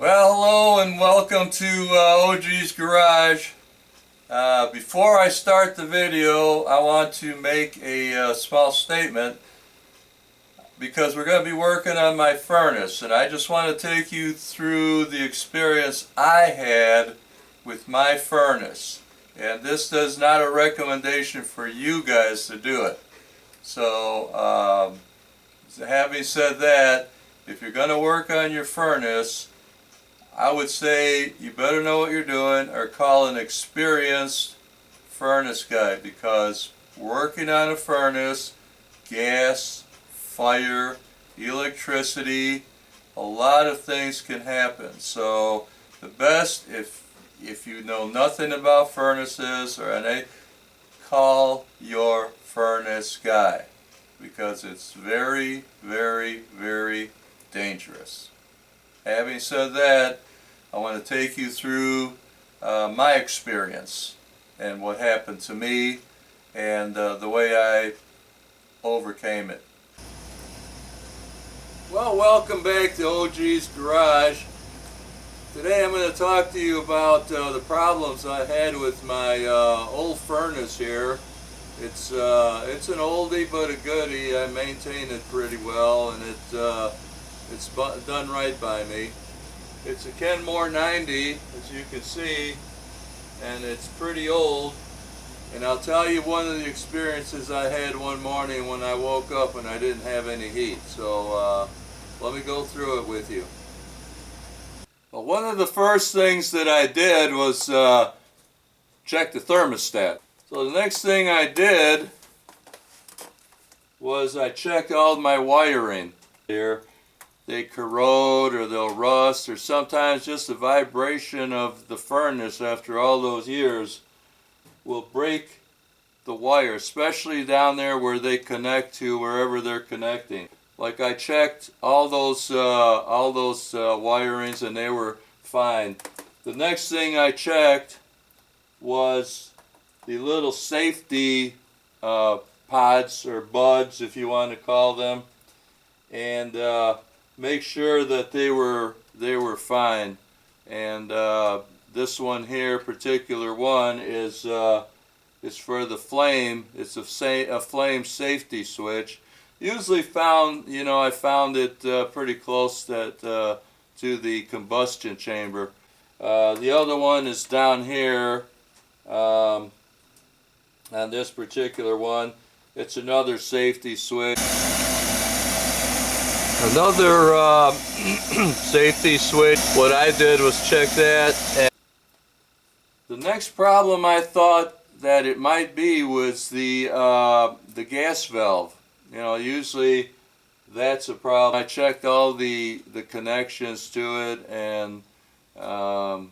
Well, hello and welcome to OG's Garage. Before I start the video, I want to make a small statement because we're going to be working on my furnace, and I just want to take you through the experience I had with my furnace. And this is not a recommendation for you guys to do it. So, having said that, if you're going to work on your furnace, I would say you better know what you're doing or call an experienced furnace guy, because working on a furnace, gas, fire, electricity, a lot of things can happen. So the best, if you know nothing about furnaces or anything, call your furnace guy, because it's very, very, very dangerous. Having said that, I want to take you through my experience and what happened to me and the way I overcame it. Well, welcome back to OG's Garage. Today I'm going to talk to you about the problems I had with my old furnace here. It's an oldie but a goodie. I maintain it pretty well, and it's done right by me. It's a Kenmore 90, as you can see, and it's pretty old. And I'll tell you one of the experiences I had one morning when I woke up and I didn't have any heat. So let me go through it with you. Well, one of the first things that I did was check the thermostat. So the next thing I did was I checked all my wiring here. They corrode or they'll rust, or sometimes just the vibration of the furnace after all those years will break the wire, especially down there where they connect to wherever they're connecting. Like, I checked all those wirings and they were fine. The next thing I checked was the little safety pods or buds, if you want to call them, and make sure that they were fine. And this one here, particular one, is for the flame. It's a flame safety switch. Usually found, I found it pretty close to the combustion chamber. The other one is down here on this particular one. It's another safety switch. Another safety switch. What I did was check that. And the next problem I thought that it might be was the gas valve. Usually that's a problem. I checked all the connections to it, and I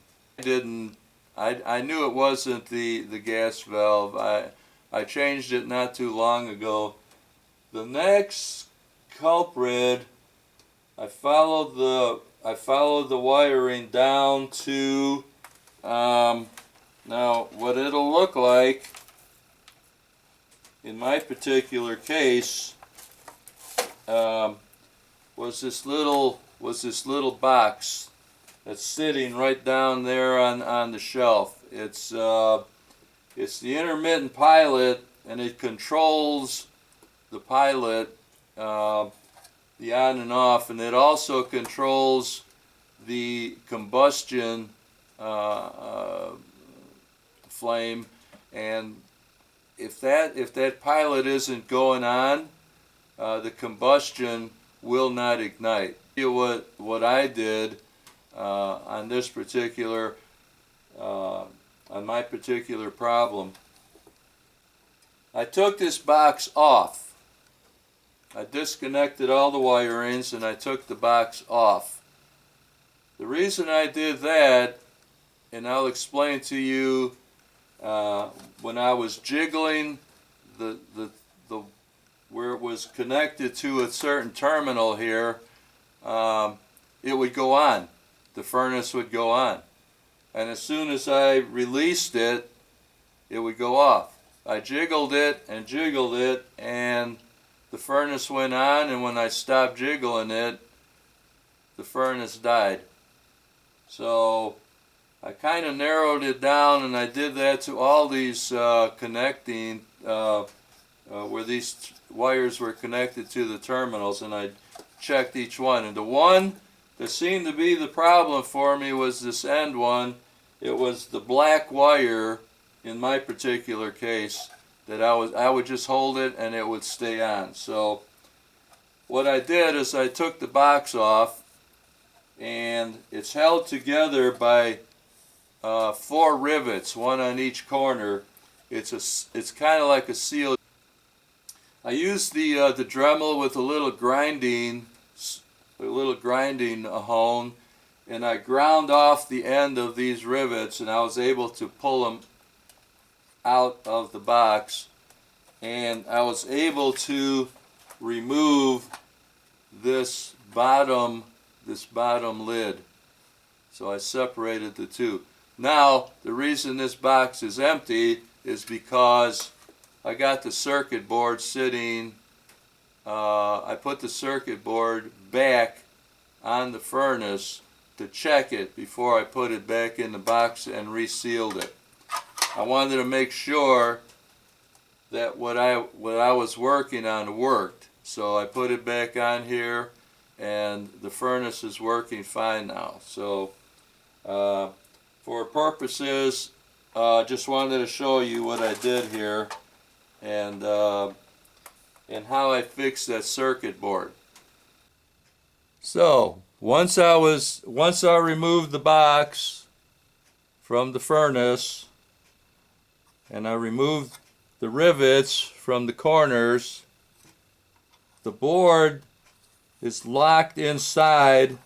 knew it wasn't the gas valve. I changed it not too long ago. The next culprit, I followed the wiring down to now what it'll look like in my particular case was this little box that's sitting right down there on the shelf. It's the Intermittent Pilot, and it controls the pilot, the on and off, and it also controls the combustion flame. And if that pilot isn't going on, the combustion will not ignite. What I did on this particular on my particular problem, I took this box off. I disconnected all the wirings and I took the box off. The reason I did that, and I'll explain to you, when I was jiggling the where it was connected to a certain terminal here, it would go on. The furnace would go on. And as soon as I released it, it would go off. I jiggled it, and the furnace went on, and when I stopped jiggling it, the furnace died. So I kind of narrowed it down, and I did that to all these connecting where these wires were connected to the terminals, and I checked each one. And the one that seemed to be the problem for me was this end one. It was the black wire in my particular case that I would just hold it and it would stay on. So what I did is I took the box off, and it's held together by 4 rivets, one on each corner. It's kind of like a seal. I used the Dremel with a little grinding hone, and I ground off the end of these rivets, and I was able to pull them out of the box, and I was able to remove this bottom lid. So I separated the two. Now the reason this box is empty is because I got the circuit board sitting, I put the circuit board back on the furnace to check it before I put it back in the box and resealed it. I wanted to make sure that what I was working on worked. So I put it back on here, and the furnace is working fine now. So for purposes, just wanted to show you what I did here, and how I fixed that circuit board. So once I removed the box from the furnace, and I removed the rivets from the corners, the board is locked inside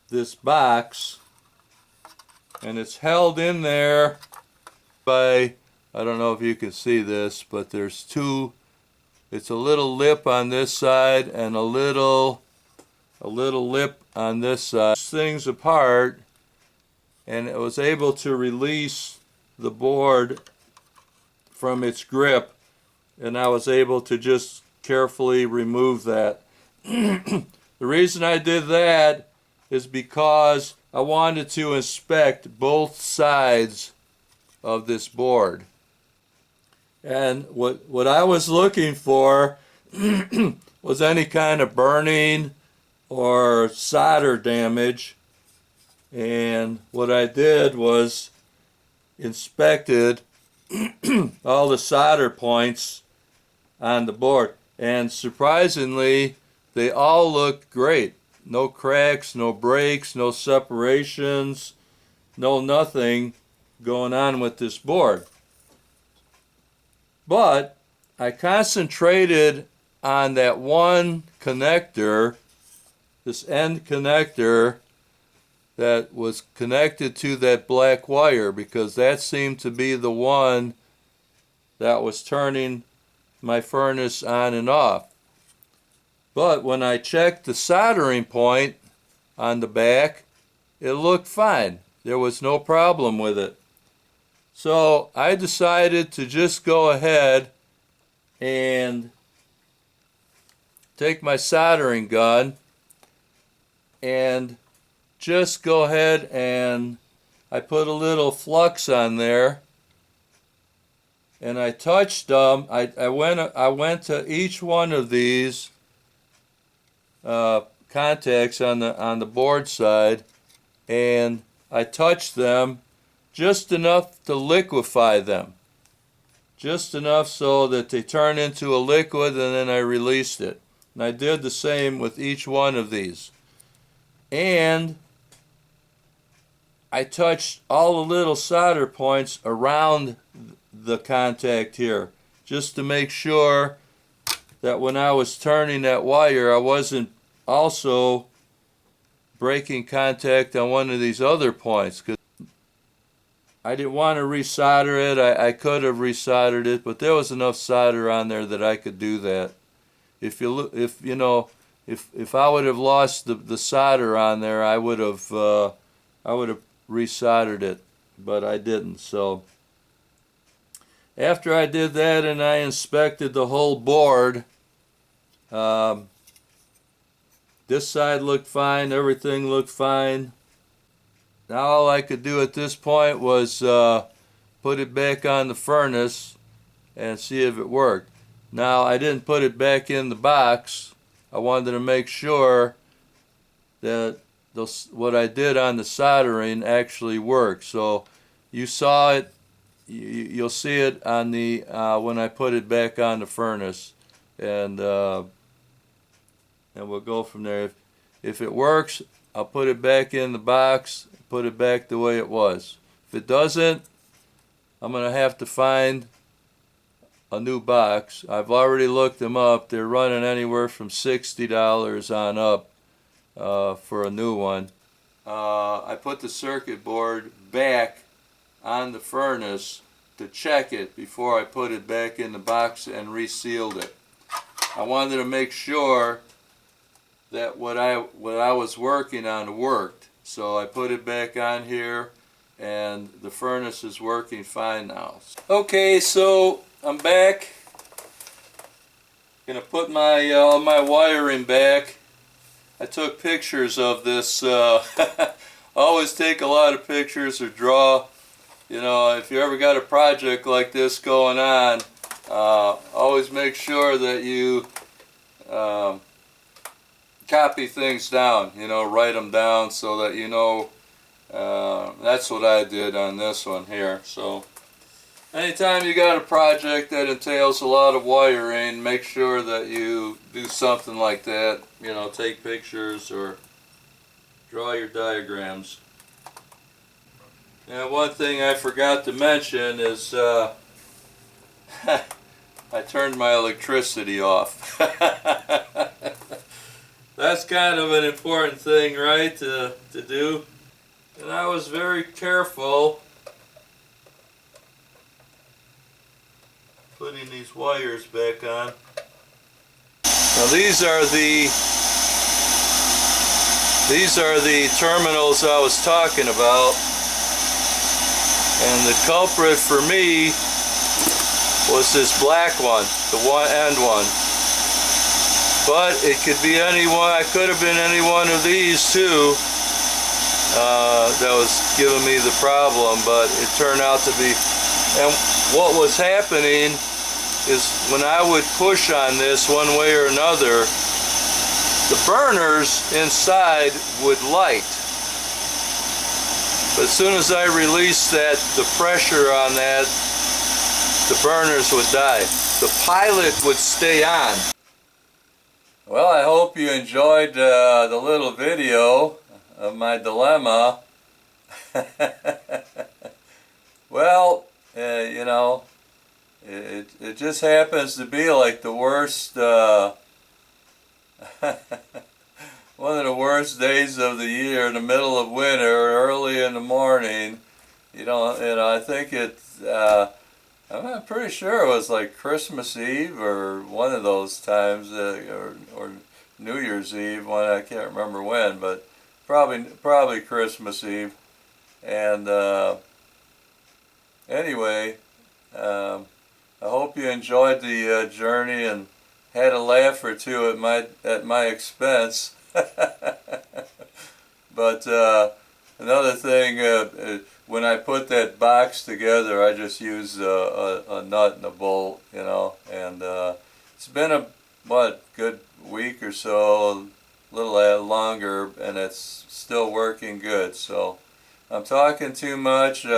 this box, and it's held in there by, I don't know if you can see this, but there's two, it's a little lip on this side and a little lip on this side. Things apart, and it was able to release the board from its grip, and I was able to just carefully remove that. The reason I did that is because I wanted to inspect both sides of this board. And what I was looking for was any kind of burning or solder damage. And what I did was inspected all the solder points on the board, and surprisingly they all look great. No cracks, no breaks, no separations, no nothing going on with this board. But I concentrated on that one connector, this end connector that was connected to that black wire, because that seemed to be the one that was turning my furnace on and off. But when I checked the soldering point on the back, it looked fine. There was no problem with it. So I decided to just go ahead and take my soldering gun and just go ahead, and I put a little flux on there, and I touched them. I went to each one of these contacts on the board side, and I touched them just enough to liquefy them, just enough so that they turn into a liquid, and then I released it. And I did the same with each one of these. And I touched all the little solder points around the contact here, just to make sure that when I was turning that wire, I wasn't also breaking contact on one of these other points, because I didn't want to resolder it. I could have resoldered it, but there was enough solder on there that I could do that. If I would have lost the solder on there, I would have resoldered it, but I didn't. So after I did that and I inspected the whole board, This side looked fine, everything looked fine. Now all I could do at this point was put it back on the furnace and see if it worked. Now I didn't put it back in the box. I wanted to make sure that what I did on the soldering actually worked. So you saw it, you'll see it on the when I put it back on the furnace, and we'll go from there. If it works, I'll put it back in the box, put it back the way it was. If it doesn't, I'm gonna have to find a new box. I've already looked them up. They're running anywhere from $60 on up for a new one. I put the circuit board back on the furnace to check it before I put it back in the box and resealed it. I wanted to make sure that what I was working on worked. So I put it back on here, and the furnace is working fine now. Okay, so I'm back. Gonna put my all my wiring back. I took pictures of this. Always take a lot of pictures or draw. You know, if you ever got a project like this going on, always make sure that you copy things down. You know, write them down so that you know. That's what I did on this one here. So anytime you got a project that entails a lot of wiring, make sure that you do something like that. You know, take pictures or draw your diagrams. And one thing I forgot to mention is I turned my electricity off. That's kind of an important thing, right, to do. And I was very careful putting these wires back on. Now these are the terminals I was talking about, and the culprit for me was this black one, the end one. But it could be any one. I could have been any one of these too. That was giving me the problem, but it turned out to be. And what was happening is when I would push on this one way or another, the burners inside would light. But as soon as I released the pressure on that, the burners would die. The pilot would stay on. Well, I hope you enjoyed the little video of my dilemma. Well, you know, it just happens to be like the worst, one of the worst days of the year, in the middle of winter, early in the morning. You know, I think I'm pretty sure it was like Christmas Eve or one of those times, or New Year's Eve, one, I can't remember when, but probably Christmas Eve. And anyway, I hope you enjoyed the journey and had a laugh or two at my expense. But another thing, when I put that box together, I just used a nut and a bolt, you know, and it's been a good week or so, a little longer, and it's still working good. So I'm talking too much, and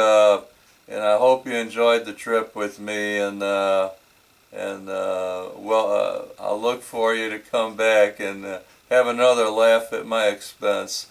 I hope you enjoyed the trip with me, and well, I'll look for you to come back and have another laugh at my expense.